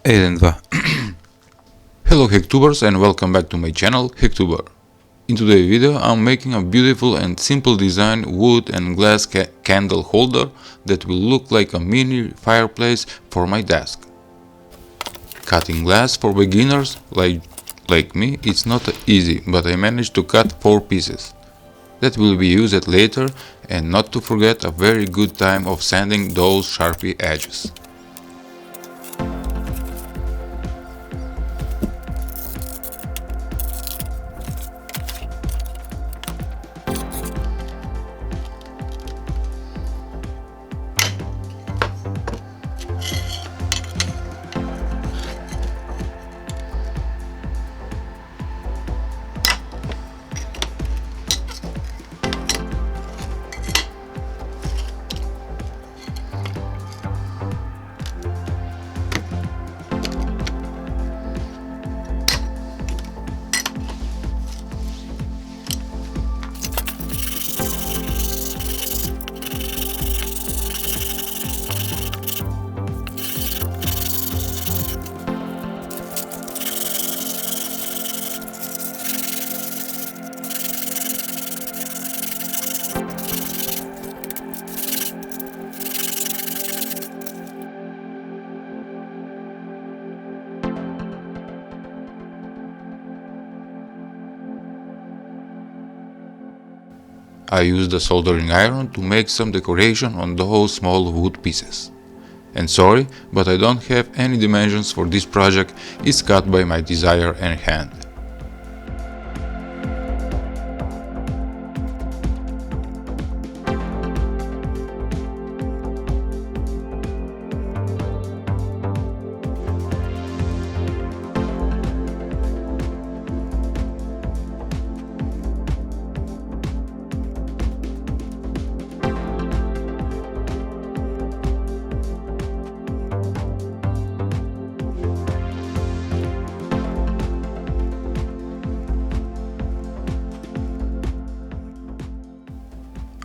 Eden va. Hello Hacktubers and welcome back to my channel Hacktuber. In today's video I'm making a beautiful and simple design wood and glass candle holder that will look like a mini fireplace for my desk. Cutting glass for beginners like me it's not easy, but I managed to cut 4 pieces that will be used later, and not to forget a very good time of sanding those sharpie edges. I used a soldering iron to make some decoration on those small wood pieces. And sorry, but I don't have any dimensions for this project, it's cut by my desire and hand.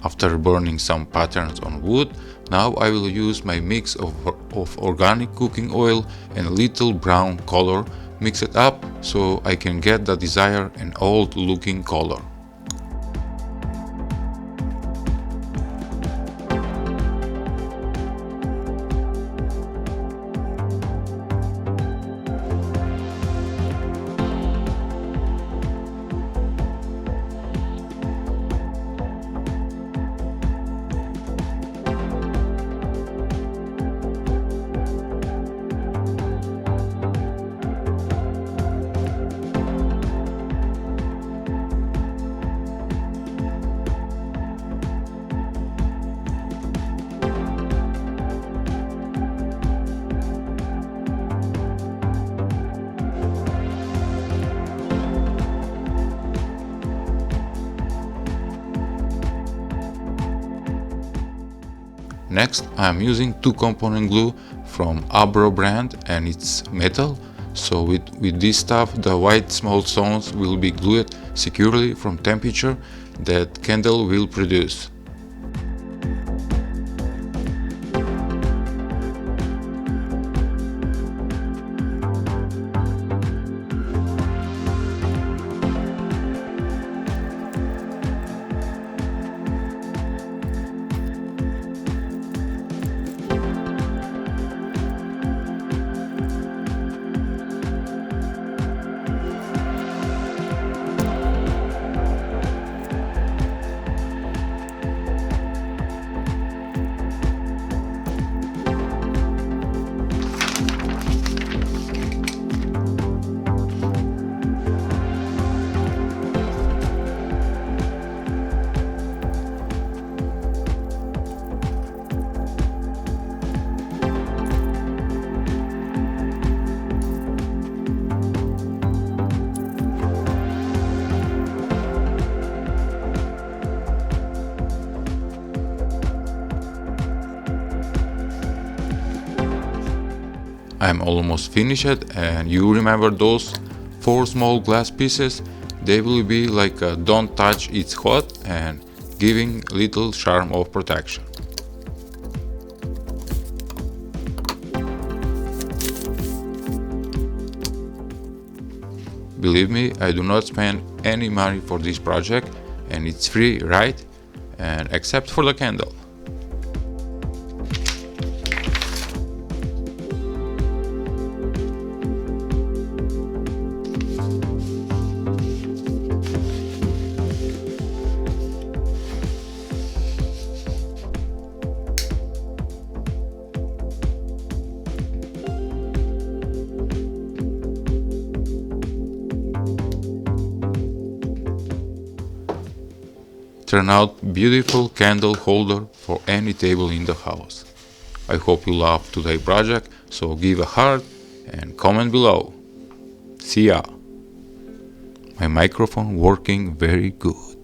After burning some patterns on wood, now I will use my mix of organic cooking oil and a little brown color, mix it up so I can get the desired and old looking color. Next, I am using 2-component glue from Abro brand and it's metal, so with this stuff the white small stones will be glued securely from temperature that candle will produce. I'm almost finished, and you remember those 4 small glass pieces? They will be like a don't touch, it's hot, and giving little charm of protection. Believe me, I do not spend any money for this project and it's free, right? And except for the candle. Turn out beautiful candle holder for any table in the house. I hope you love today's project, so give a heart and comment below. See ya! My microphone working very good.